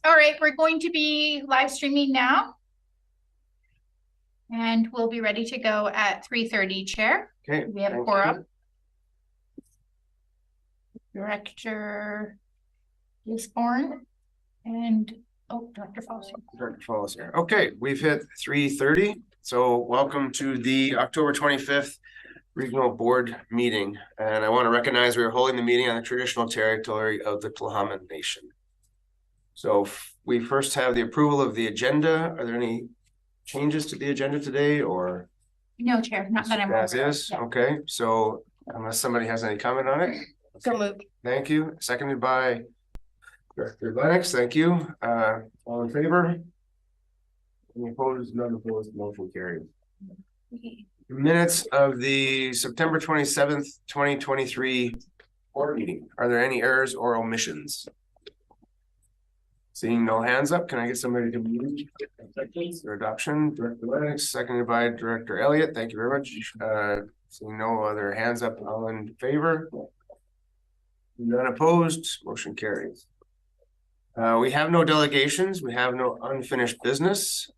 All right, we're going to be live streaming now. And we'll be ready to go at 3:30, Chair. Okay. We have a quorum. Director Gisborne and Director Falls. Director Falls here. Okay, we've hit 3:30. So welcome to the October 25th Regional Board meeting. And I want to recognize we are holding the meeting on the traditional territory of the Tla'amin Nation. So we first have the approval of the agenda. Are there any changes to the agenda today, or? No, Chair, not that I'm aware of. As is, yeah. Okay, so unless somebody has any comment on it. So moved. Thank you. Seconded by Director Lennox. Thank you. All in favor? Any opposed? None opposed. Motion carried. Okay. Minutes of the September 27th, 2023 board meeting. Are there any errors or omissions? Seeing no hands up, can I get somebody to move their adoption? Director Lennox, seconded by Director Elliott. Thank you very much. Seeing no other hands up, all in favor? None opposed. Motion carries. We have no delegations. We have no unfinished business.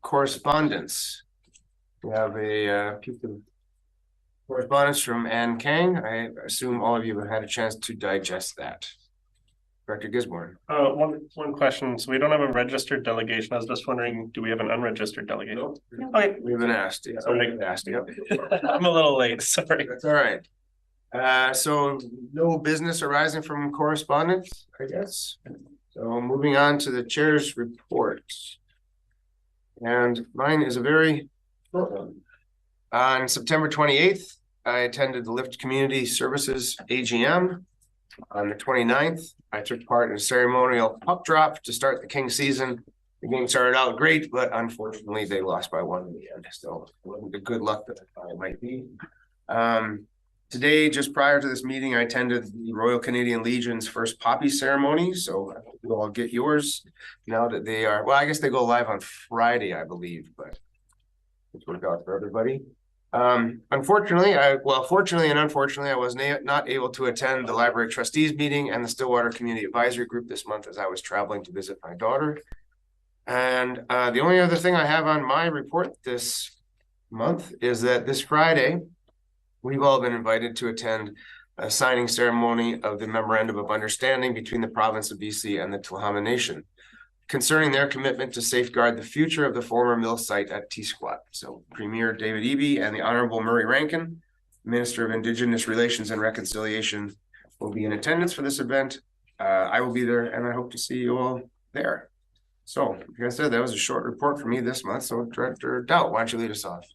Correspondence. We have a piece of correspondence from Anne Kang. I assume all of you have had a chance to digest that. Director Gisborne. One question. So we don't have a registered delegation. I was just wondering, do we have an unregistered delegation? No. Okay. We've been asked. Yeah. Sorry. Yep. I'm a little late. Sorry. That's all right. So no business arising from correspondence, I guess. So moving on to the chair's report. And mine is a very short one. On September 28th, I attended the Lift Community Services AGM. On the 29th, I took part in a ceremonial puck drop to start the King season. The game started out great, but unfortunately they lost by 1 in the end. So it wasn't the good luck that I thought it might be. Today, just prior to this meeting, I attended the Royal Canadian Legion's first poppy ceremony. So you'll all get yours now that they are, well, I guess they go live on Friday, I believe, but it's worked out for everybody. Fortunately and unfortunately, I was not able to attend the library trustees meeting and the Stillwater Community Advisory Group this month as I was traveling to visit my daughter. And the only other thing I have on my report this month is that this Friday, we've all been invited to attend a signing ceremony of the Memorandum of Understanding between the province of BC and the Tla'amin Nation concerning their commitment to safeguard the future of the former mill site at T-Squat. So Premier David Eby and the Honorable Murray Rankin, Minister of Indigenous Relations and Reconciliation, will be in attendance for this event. I will be there and I hope to see you all there. So, like I said, that was a short report for me this month. So Director Dowd, why don't you lead us off?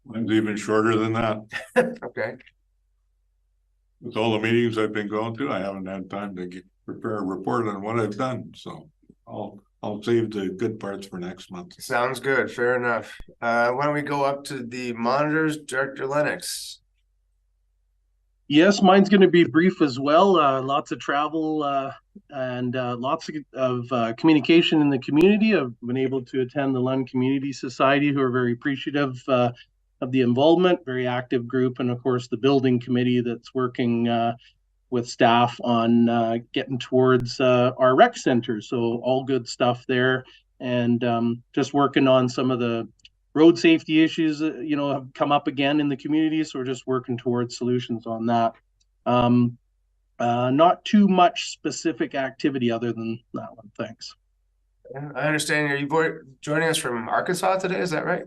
Mine's even shorter than that. Okay. With all the meetings I've been going to, I haven't had time to prepare a report on what I've done. So I'll save the good parts for next month. Sounds good. Fair enough. Why don't we go up to the monitors, Director Lennox? Yes, mine's going to be brief as well. Lots of travel and lots of communication in the community. I've been able to attend the Lund Community Society, who are very appreciative of the involvement, very active group, and of course the building committee that's working with staff on getting towards our rec center. So all good stuff there, and just working on some of the road safety issues that have come up again in the community. So we're just working towards solutions on that. Not too much specific activity other than that one. Thanks. I understand you're joining us from Arkansas today. Is that right?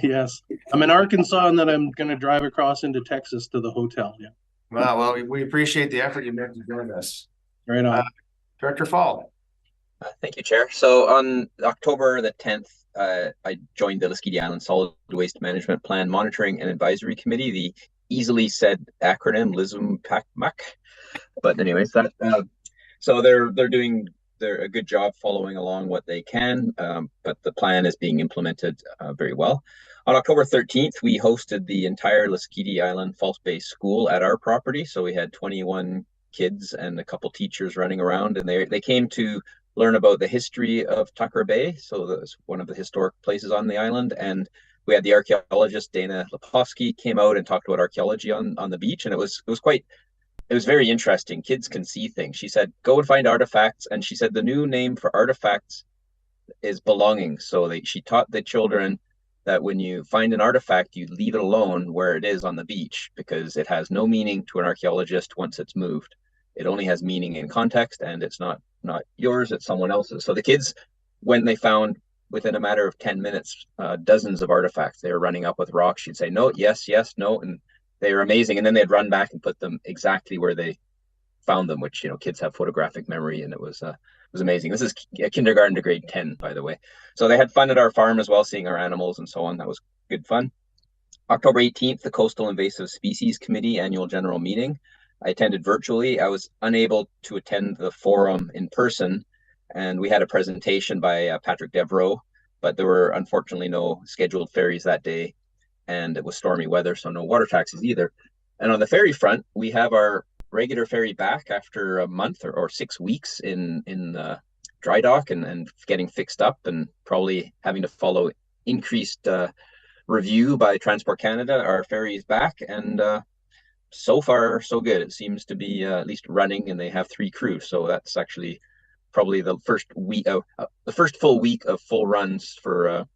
Yes, I'm in Arkansas, and then I'm going to drive across into Texas to the hotel. Yeah. Wow. Well, we appreciate the effort you made to join us. Right on. Director Fall. Thank you, Chair. So on October the 10th, I joined the Lasqueti Island Solid Waste Management Plan Monitoring and Advisory Committee, the easily said acronym LISM-PACMAC. But anyways, so they're doing a good job following along what they can, but the plan is being implemented very well. On October 13th, we hosted the entire Lasqueti Island False Bay School at our property. So we had 21 kids and a couple teachers running around, and they came to learn about the history of Tucker Bay. So that's one of the historic places on the island. And we had the archaeologist Dana Lepofsky came out and talked about archaeology on the beach, and it was quite it was very interesting. Kids can see things. She said, go and find artifacts. And she said the new name for artifacts is belonging. So she taught the children that when you find an artifact, you leave it alone where it is on the beach, because it has no meaning to an archaeologist once it's moved. It only has meaning in context, and it's not yours, it's someone else's. So the kids, when they found within a matter of 10 minutes, dozens of artifacts, they were running up with rocks. She'd say, no, yes, yes, no. And they were amazing. And then they'd run back and put them exactly where they found them, which, kids have photographic memory, and it was amazing. This is kindergarten to grade 10, by the way. So they had fun at our farm as well, seeing our animals and so on. That was good fun. October 18th, the Coastal Invasive Species Committee annual general meeting. I attended virtually. I was unable to attend the forum in person, and we had a presentation by Patrick Devereaux, but there were unfortunately no scheduled ferries that day, and it was stormy weather, so no water taxis either. And on the ferry front, we have our regular ferry back after a month or 6 weeks in dry dock and getting fixed up, and probably having to follow increased review by Transport Canada. Our ferry is back, and so far so good. It seems to be at least running, and they have 3 crews, so that's actually probably the first week of the first full week of full runs for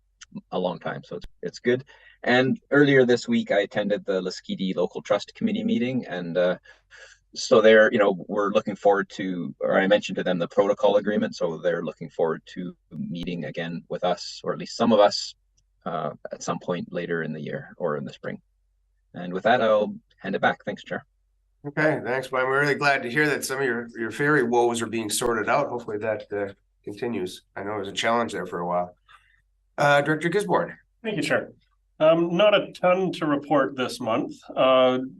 a long time, so it's good. And earlier this week I attended the Lesquiti Local Trust Committee meeting, and so they're, we're looking forward to, or I mentioned to them the protocol agreement, so they're looking forward to meeting again with us, or at least some of us, at some point later in the year or in the spring. And with that, I'll hand it back. Thanks, Chair. Okay, thanks, Brian. We're really glad to hear that some of your ferry woes are being sorted out. Hopefully that continues. I know it was a challenge there for a while. Director Gisborne. Thank you, Chair. Not a ton to report this month.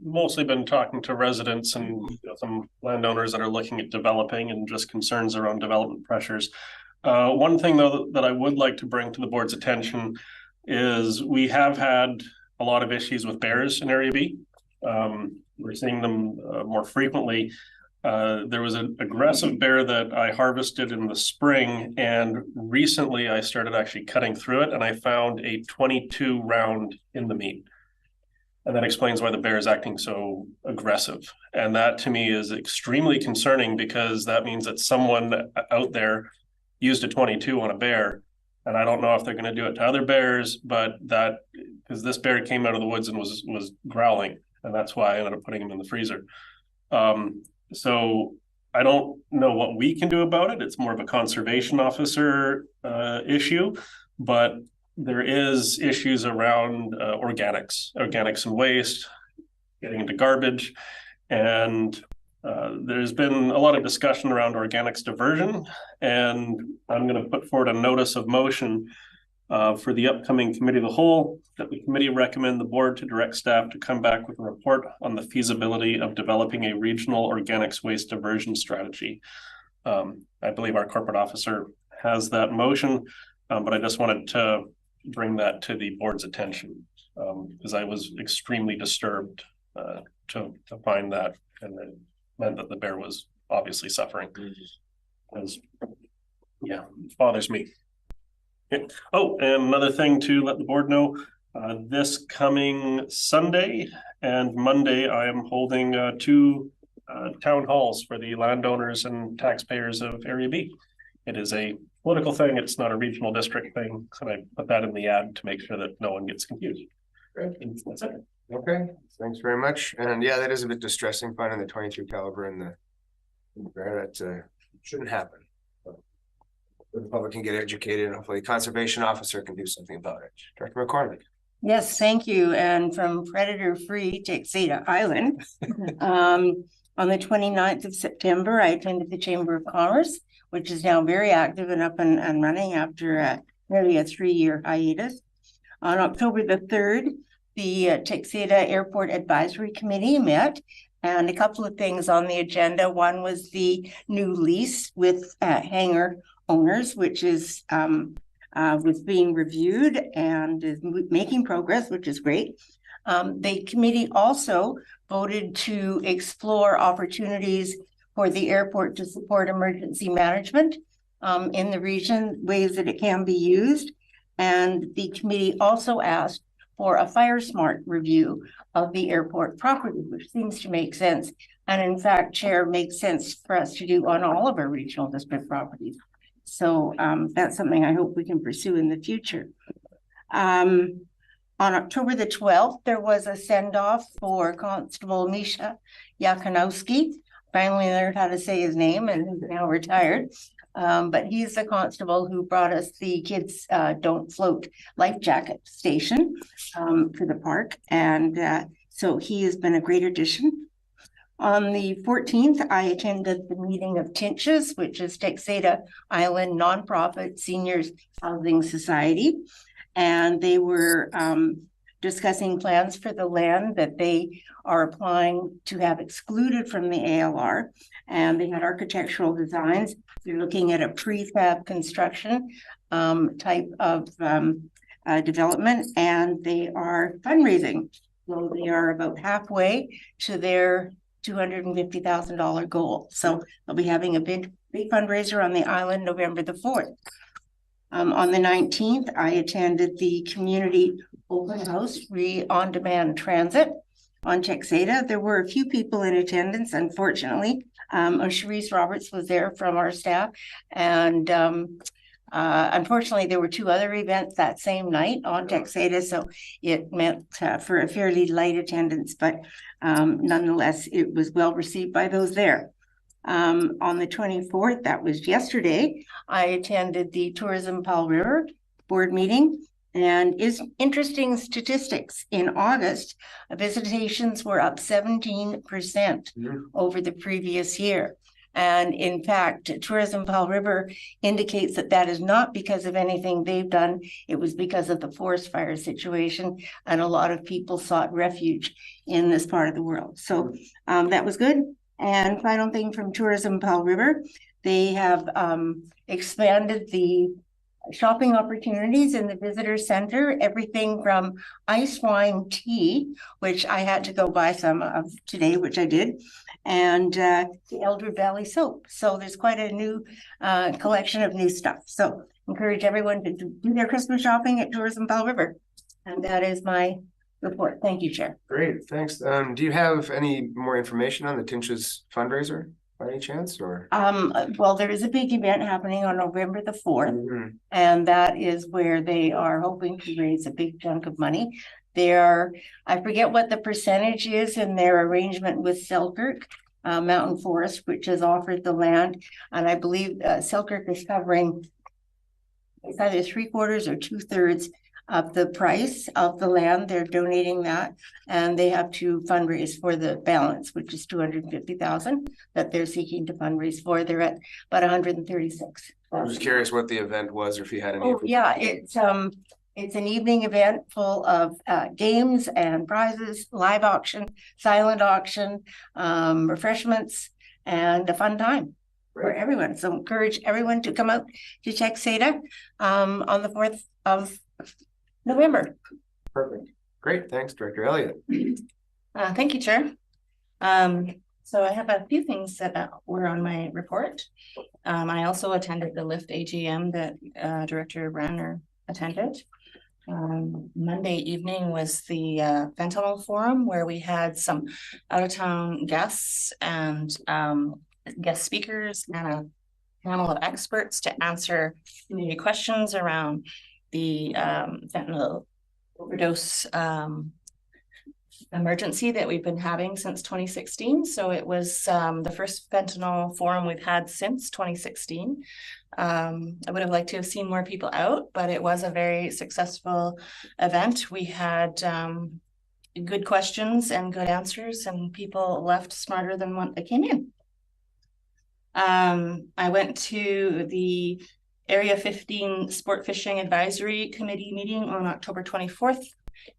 Mostly been talking to residents and some landowners that are looking at developing, and just concerns around development pressures. One thing though that I would like to bring to the board's attention is we have had a lot of issues with bears in Area B. We're seeing them more frequently. There was an aggressive bear that I harvested in the spring, and recently I started actually cutting through it, and I found a 22 round in the meat. And that explains why the bear is acting so aggressive. And that to me is extremely concerning, because that means that someone out there used a 22 on a bear. And I don't know if they're going to do it to other bears, but that, because this bear came out of the woods and was growling, and that's why I ended up putting him in the freezer. So I don't know what we can do about it. It's more of a conservation officer issue, but there is issues around organics and waste, getting into garbage. And there's been a lot of discussion around organics diversion, and I'm going to put forward a notice of motion for the upcoming committee of the whole, that the committee recommend the board to direct staff to come back with a report on the feasibility of developing a regional organics waste diversion strategy. I believe our corporate officer has that motion, but I just wanted to bring that to the board's attention, because I was extremely disturbed to find that, and it meant that the bear was obviously suffering. Because, yeah, it bothers me. Oh, and another thing to let the board know, this coming Sunday and Monday, I am holding 2 town halls for the landowners and taxpayers of Area B. It is a political thing. It's not a regional district thing. So I put that in the ad to make sure that no one gets confused. Great. That's it. Okay, thanks very much. And yeah, that is a bit distressing, finding the 22 caliber in the bear. That shouldn't happen. The public can get educated, and hopefully the conservation officer can do something about it. Director McCormick. Yes, thank you. And from predator-free Texada Island, on the 29th of September, I attended the Chamber of Commerce, which is now very active and up and running after nearly a 3-year hiatus. On October the 3rd, the Texada Airport Advisory Committee met, and a couple of things on the agenda. One was the new lease with hangar owners, which is was being reviewed and is making progress, which is great. The committee also voted to explore opportunities for the airport to support emergency management in the region, ways that it can be used. And the committee also asked for a fire smart review of the airport property, which seems to make sense And in fact, Chair, makes sense for us to do on all of our regional district properties. So that's something I hope we can pursue in the future. On October the 12th, there was a send-off for Constable Misha Yakanowski. Finally learned how to say his name and he's now retired. But he's the constable who brought us the Kids Don't Float life jacket station for the park. And so he has been a great addition. On the 14th, I attended the meeting of Tinches, which is Texada Island Nonprofit Seniors Housing Society. And they were discussing plans for the land that they are applying to have excluded from the ALR. And they had architectural designs. They're looking at a prefab construction type of development, and they are fundraising. So they are about halfway to their $250,000 goal. So they'll be having a big fundraiser on the island November the 4th. On the 19th, I attended the community open house on-demand transit on Texada. There were a few people in attendance, unfortunately. Cherise Roberts was there from our staff, and unfortunately there were 2 other events that same night on Texada, so it meant for a fairly light attendance, but nonetheless it was well received by those there. On the 24th, that was yesterday, I attended the Tourism Powell River board meeting. And is interesting statistics. In August, visitations were up 17% over the previous year. And in fact, Tourism Powell River indicates that that is not because of anything they've done. It was because of the forest fire situation. And a lot of people sought refuge in this part of the world. So that was good. And final thing from Tourism Powell River, they have expanded the shopping opportunities in the visitor center, everything from ice wine tea, which I had to go buy some of today, which I did, and the Elder Valley soap. So there's quite a new collection of new stuff. So encourage everyone to do their Christmas shopping at Tourism Powell River. And that is my report. Thank you, Chair. Great, thanks. Do you have any more information on the Tinches fundraiser? By any chance, or? Well, there is a big event happening on November the 4th, and that is where they are hoping to raise a big chunk of money. I forget what the percentage is in their arrangement with Selkirk Mountain Forest, which has offered the land, and I believe Selkirk is covering, it's either 3/4 or 2/3 of the price of the land. They're donating that, and they have to fundraise for the balance, which is $250,000 that they're seeking to fundraise for. They're at about 136. I was curious what the event was, or if you had any. Oh yeah, it's an evening event full of games and prizes, live auction, silent auction, refreshments, and a fun time for everyone. So encourage everyone to come out to Texada on the 4th of November. Perfect. Great. Thanks, Director Elliott. Thank you, Chair. So I have a few things that were on my report. I also attended the LIFT AGM that Director Branner attended. Monday evening was the Fentanyl Forum, where we had some out-of-town guests and guest speakers and a panel of experts to answer community questions around the fentanyl overdose emergency that we've been having since 2016. So it was the first fentanyl forum we've had since 2016. I would have liked to have seen more people out, but it was a very successful event. We had good questions and good answers, and people left smarter than what they came in. I went to the Area 15 Sport Fishing Advisory Committee meeting on October 24th.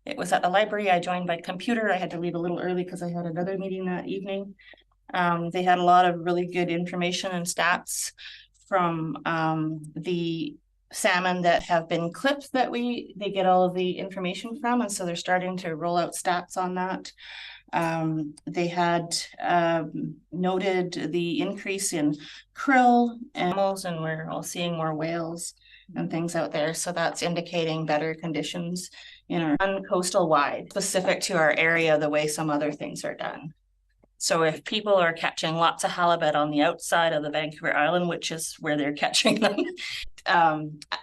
It was at the library. I joined by computer. I had to leave a little early because I had another meeting that evening. They had a lot of really good information and stats from the salmon that have been clipped that they get all of the information from. And so they're starting to roll out stats on that. They had noted the increase in krill animals, and we're all seeing more whales and things out there. So that's indicating better conditions in our coastal wide, specific to our area, the way some other things are done. So if people are catching lots of halibut on the outside of the Vancouver Island, which is where they're catching them,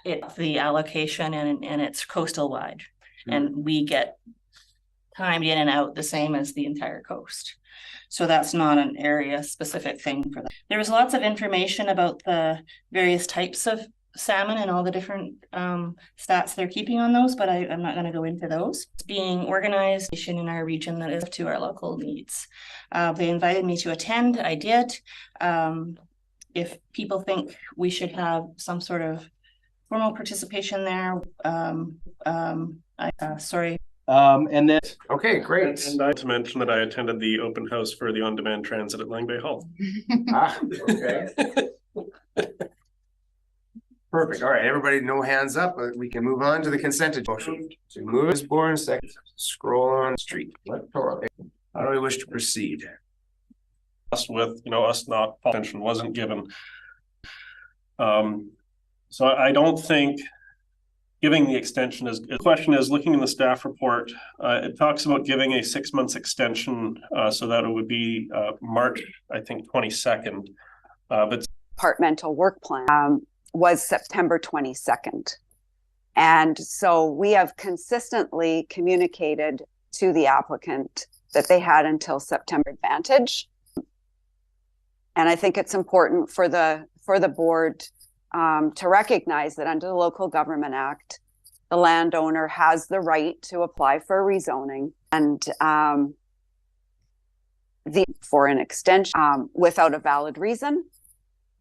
it's the allocation and it's coastal wide. And we get timed in and out the same as the entire coast. So that's not an area specific thing for that. There was lots of information about the various types of salmon and all the different stats they're keeping on those, but I'm not going to go into those. It's being organized in our region that is to our local needs. They invited me to attend. I did. If people think we should have some sort of formal participation there, sorry. And then Okay, great. And I to mention that I attended the open house for the on-demand transit at Lang Bay Hall. Okay. Perfect. All right, everybody, no hands up. We can move on to the consent motion. So move is born, second, scroll on street. Electoral. How do we wish to proceed? With, us not, attention wasn't given. So I don't think giving the extension is, the question is, looking in the staff report, it talks about giving a 6 months extension, so that it would be March, I think, 22nd. But departmental work plan was September 22nd. And so we have consistently communicated to the applicant that they had until September advantage. And I think it's important for the board to recognize that under the Local Government Act, the landowner has the right to apply for a rezoning and for an extension without a valid reason.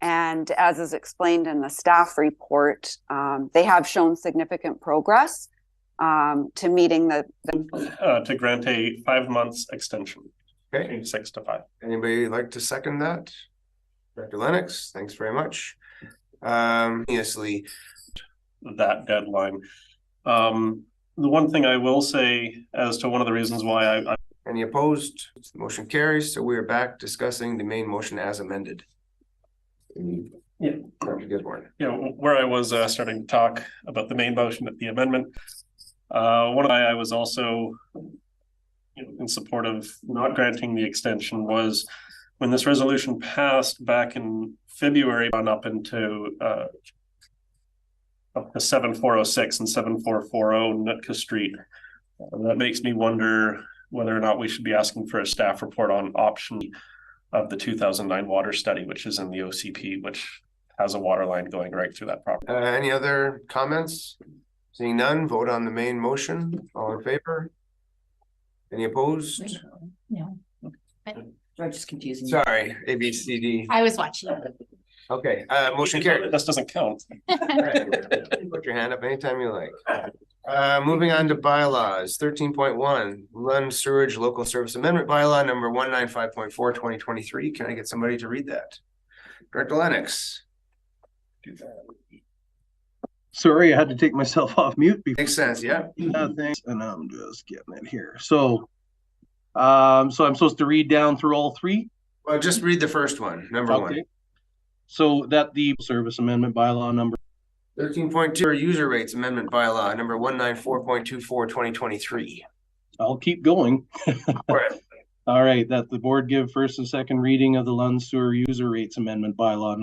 And as is explained in the staff report, they have shown significant progress to meeting to grant a 5 months extension. Okay. 6 to 5. Anybody like to second that? Dr. Lennox, thanks very much. Obviously, that deadline. The one thing I will say as to one of the reasons why I any opposed? The motion carries. So we are back discussing the main motion as amended. Yeah. Where I was starting to talk about the main motion at the amendment. One of I was also in support of not granting the extension was when this resolution passed back in February on up into 7406 and 7440 Nootka Street. That makes me wonder whether or not we should be asking for a staff report on option of the 2009 water study, which is in the OCP, which has a water line going right through that property. Any other comments? Seeing none, vote on the main motion. All in favor? Any opposed? No. George is confusing. Sorry, A, B, C, D. I was watching. Okay, motion carried. This doesn't count. Right. Put your hand up anytime you like. Moving on to bylaws, 13.1, Lund Sewage Local Service Amendment Bylaw number 195.4 2023. Can I get somebody to read that? Director Lennox. sorry, I had to take myself off mute before. Makes sense, yeah. Thanks, and I'm just getting it here. So I'm supposed to read down through all three? Well, just read the first one, number one. So that the service amendment bylaw number 13.2 user rates amendment bylaw number 194.24 2023. I'll keep going. All right, that the board give first and second reading of the Lund Sewer user rates amendment bylaw.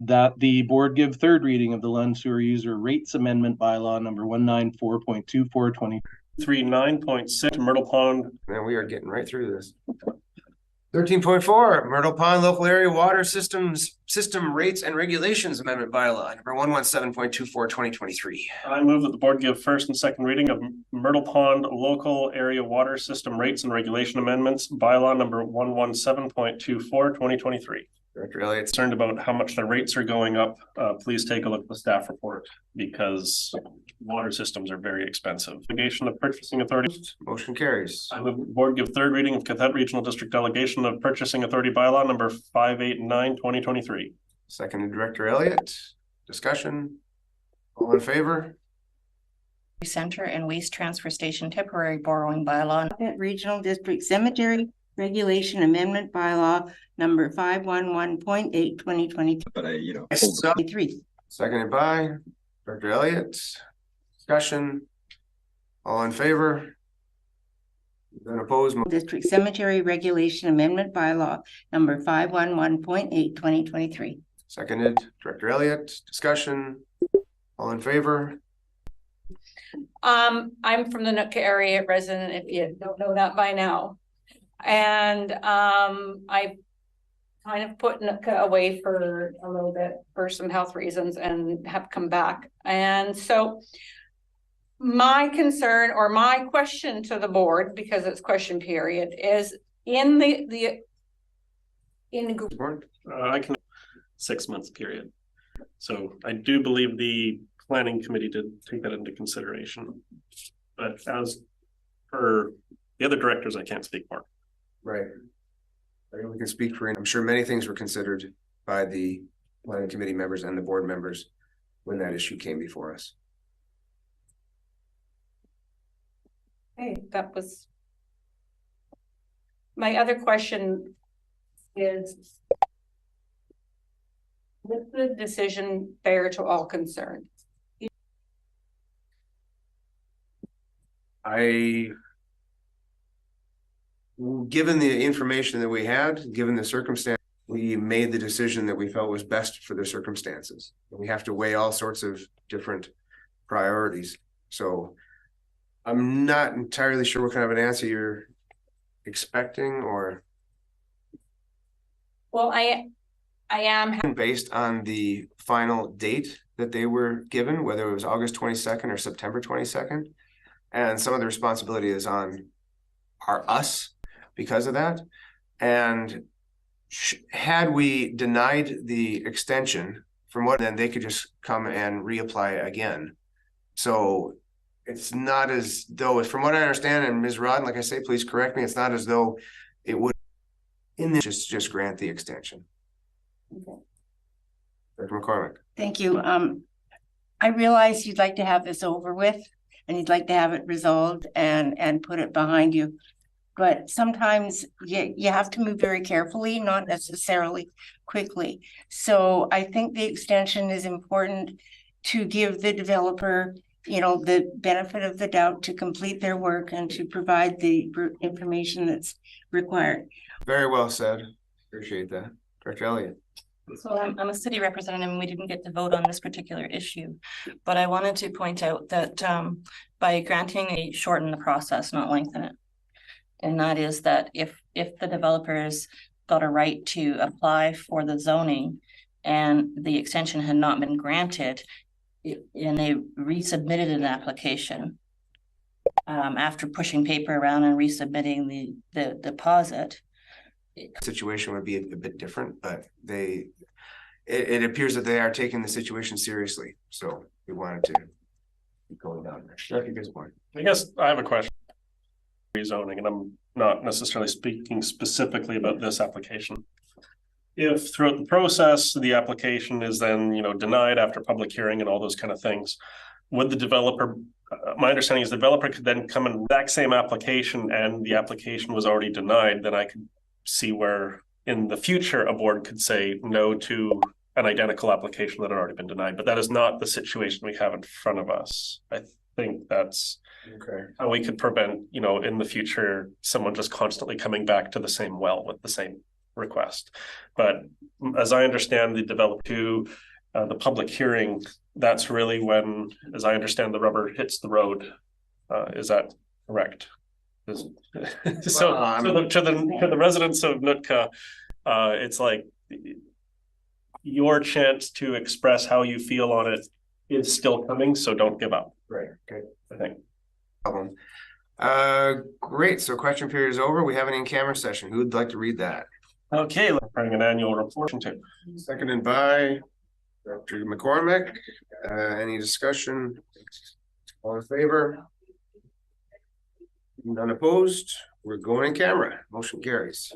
That the board give third reading of the Lund Sewer user rates amendment bylaw number 194.24 9.6 Myrtle Pond. Man, we are getting right through this. 13.4 Myrtle Pond Local Area Water System Rates and Regulations Amendment Bylaw number 117.24 2023. I move that the board give first and second reading of Myrtle Pond Local Area Water System Rates and Regulation Amendments Bylaw number 117.24 2023. Director Elliott, concerned about how much the rates are going up. Please take a look at the staff report because water systems are very expensive. Delegation of Purchasing Authority. Motion carries. I move the board give third reading of Cathett Regional District Delegation of Purchasing Authority Bylaw number 589 2023. Seconded Director Elliott. Discussion. All in favor? Center and Waste Transfer Station Temporary Borrowing Bylaw. Regional District Cemetery Regulation Amendment Bylaw number 511.8 2023. But Seconded by Director Elliott. Discussion. All in favor? None opposed, District Cemetery Regulation Amendment Bylaw number 511.8, 2023. seconded. Director Elliott, discussion. All in favor? I'm from the Nootka area resident, if you don't know that by now. And I kind of put Nootka away for a little bit for some health reasons and have come back. And so my concern or my question to the board, because it's question period, is in the I can 6 months period. So I do believe the planning committee did take that into consideration. But as per the other directors, I can't speak for. Right. We can speak for, I'm sure many things were considered by the planning committee members and the board members when that issue came before us. hey, that was my other question is the decision fair to all concerned? Given the information that we had, given the circumstance, we made the decision that we felt was best for the circumstances. We have to weigh all sorts of different priorities. So I'm not entirely sure what kind of an answer you're expecting, or. Well, I am based on the final date that they were given, whether it was August 22nd or September 22nd. And some of the responsibility is on us because of that. And had we denied the extension from what, then they could just come and reapply again. So it's not as though, from what I understand, and Ms. Rod, like I say, please correct me, it's not as though it would in this just grant the extension. Okay. Dr. McCormick. Thank you. I realize you'd like to have this over with and you'd like to have it resolved and put it behind you. But sometimes you have to move very carefully, not necessarily quickly. So I think the extension is important to give the developer, you know, the benefit of the doubt to complete their work and to provide the information that's required. Very well said. Appreciate that. Director Elliott. So I'm a city representative and we didn't get to vote on this particular issue, but I wanted to point out that by granting shorten the process, not lengthen it. And that is that if the developers got a right to apply for the zoning and the extension had not been granted and they resubmitted an application after pushing paper around and resubmitting the deposit, situation would be a bit different, but it appears that they are taking the situation seriously. So we wanted to keep going down there. Good point. I guess I have a question. Rezoning, and I'm not necessarily speaking specifically about this application. If throughout the process, the application is then, denied after public hearing and all those kind of things, would the developer, my understanding is the developer could then come in that same application and the application was already denied, then I could see where in the future a board could say no to an identical application that had already been denied, but that is not the situation we have in front of us. I think that's how we could prevent, in the future, someone just constantly coming back to the same well with the same request. But as I understand the develop to the public hearing, that's really when, as I understand, the rubber hits the road. Is that correct? To the residents of Nootka, it's like your chance to express how you feel on it is still coming, so don't give up. Right. Okay. I think. Great. So question period is over. We have an in-camera session. Who would like to read that? Okay, let's bring an annual report to. Seconded by Dr. McCormick. Any discussion? All in favor? None opposed. We're going in camera. Motion carries.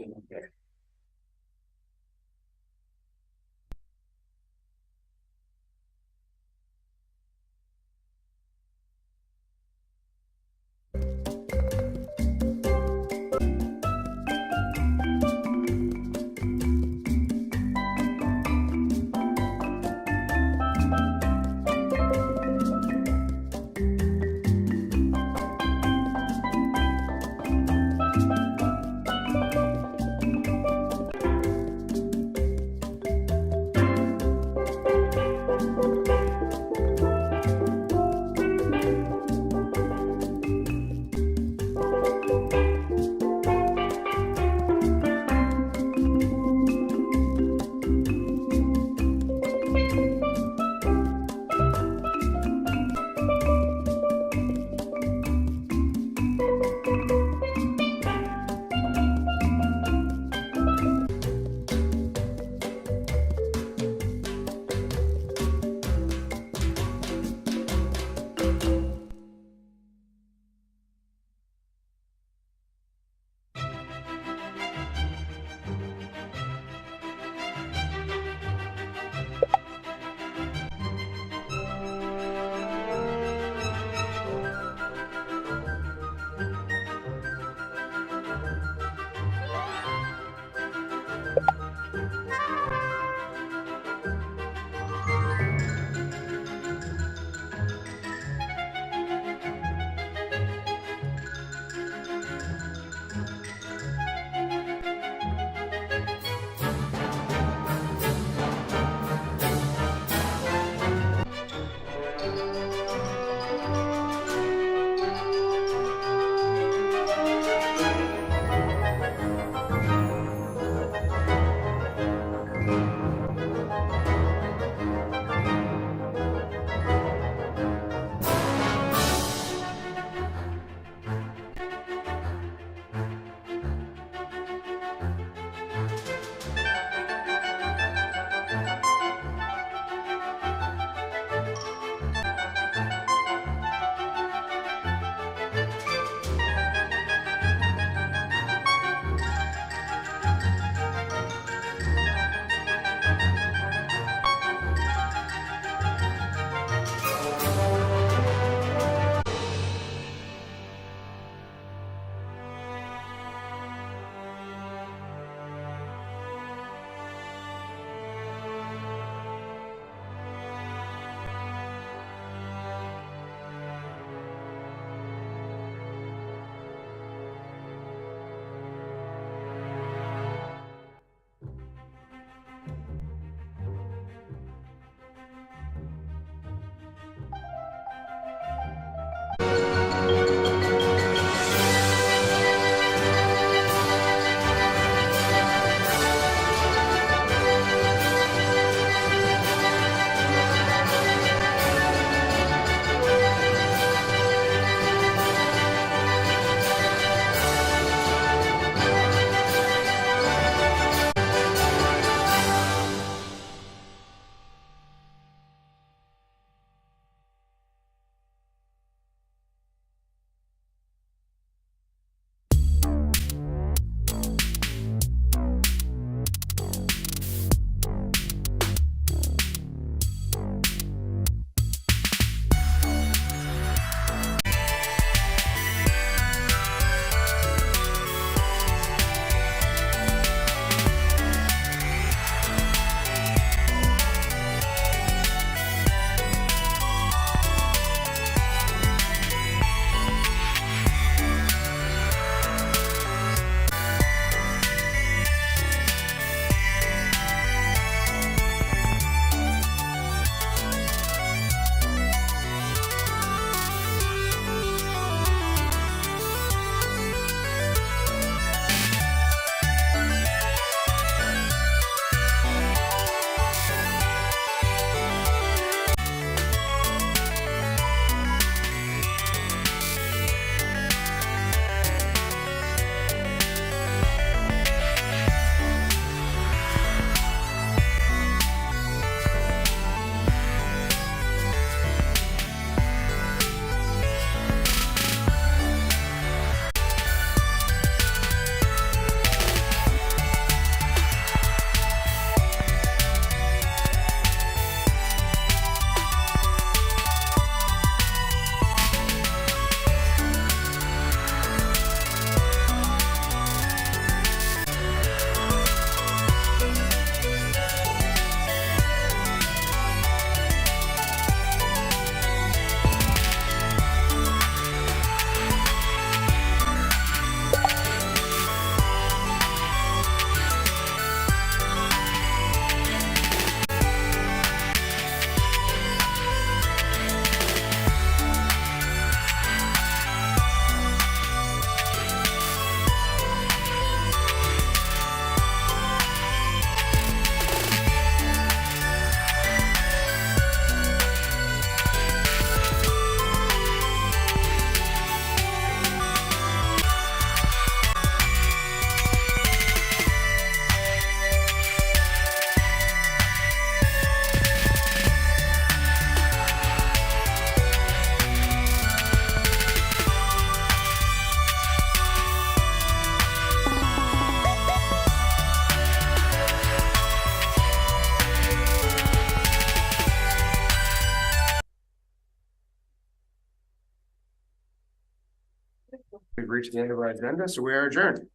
We've reached the end of our agenda, so we are adjourned.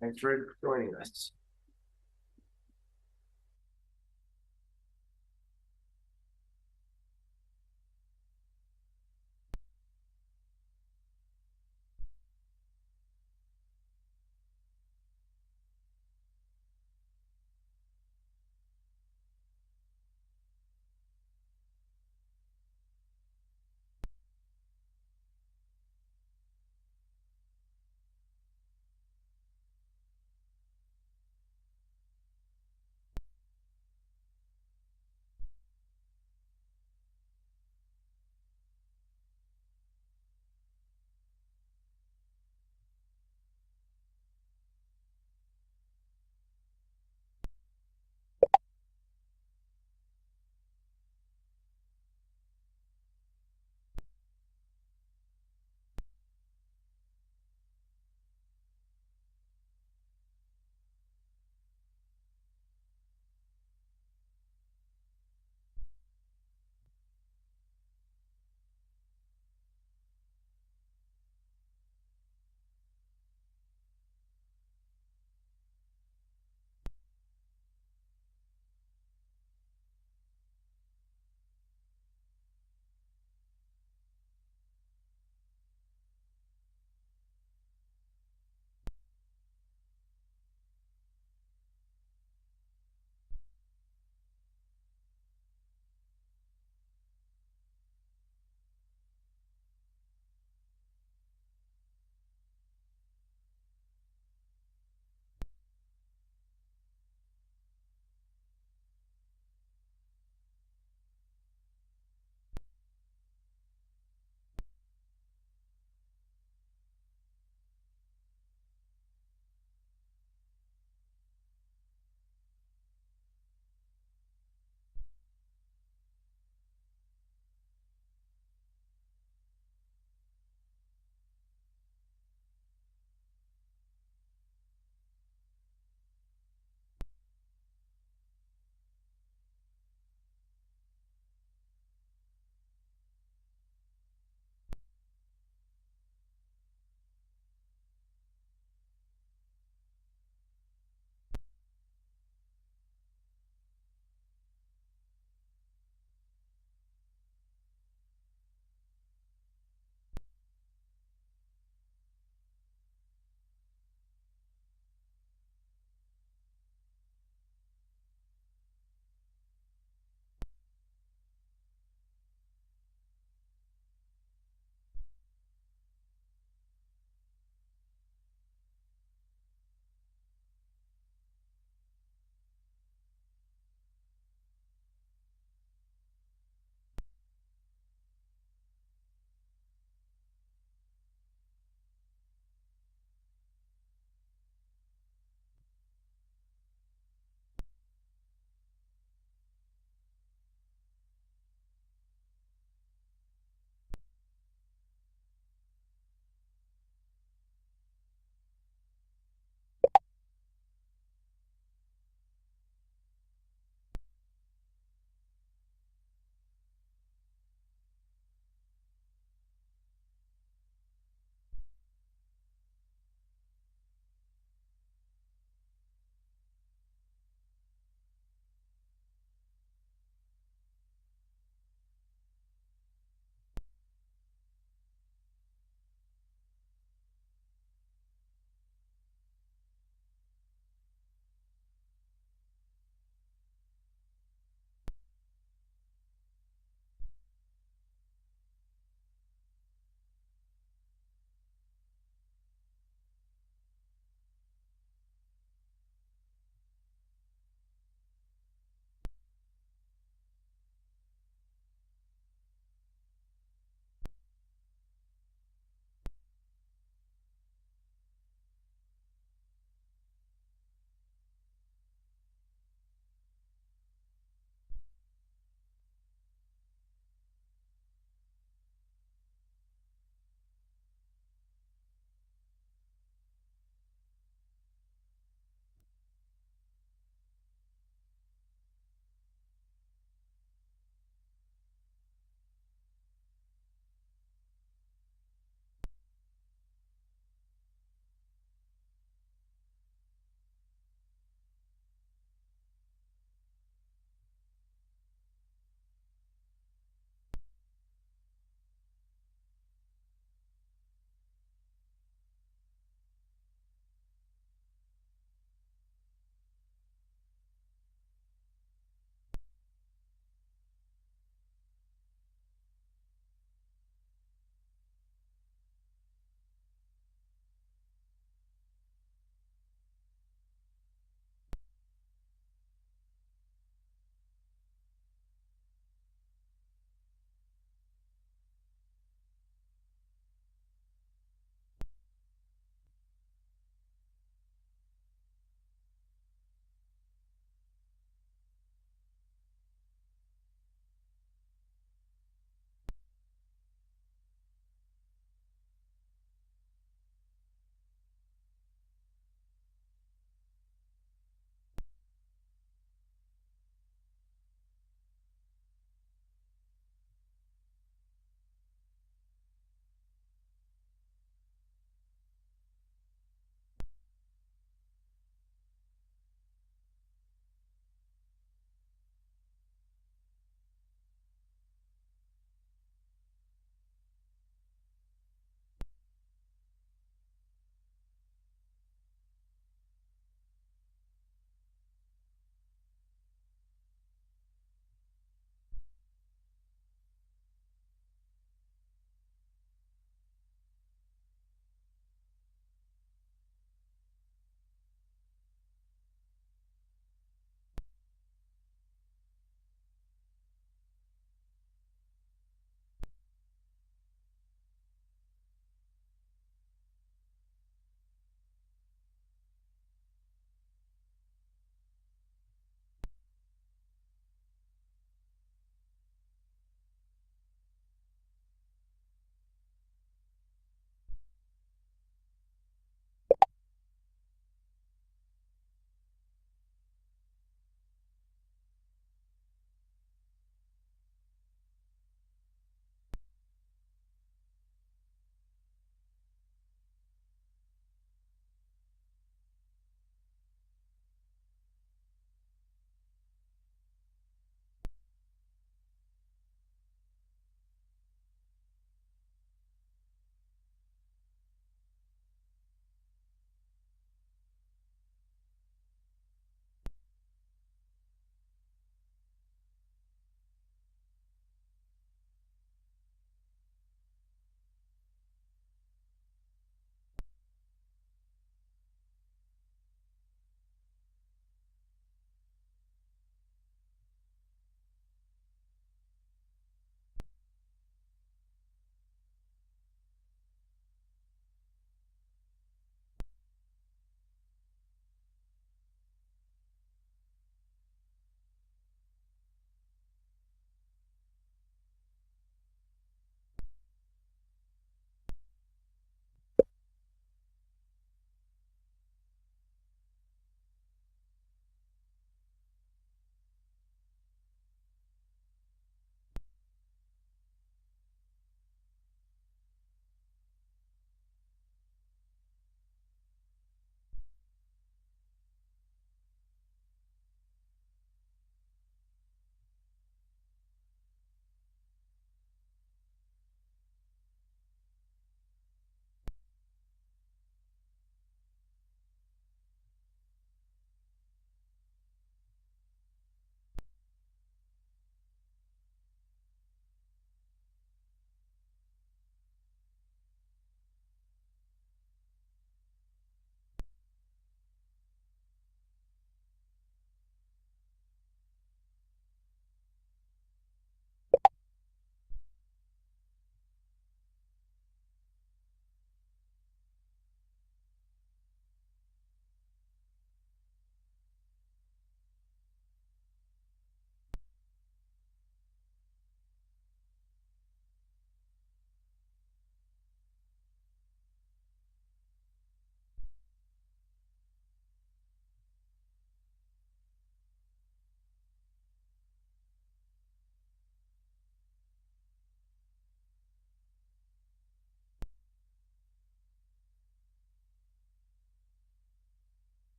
Thanks for joining us.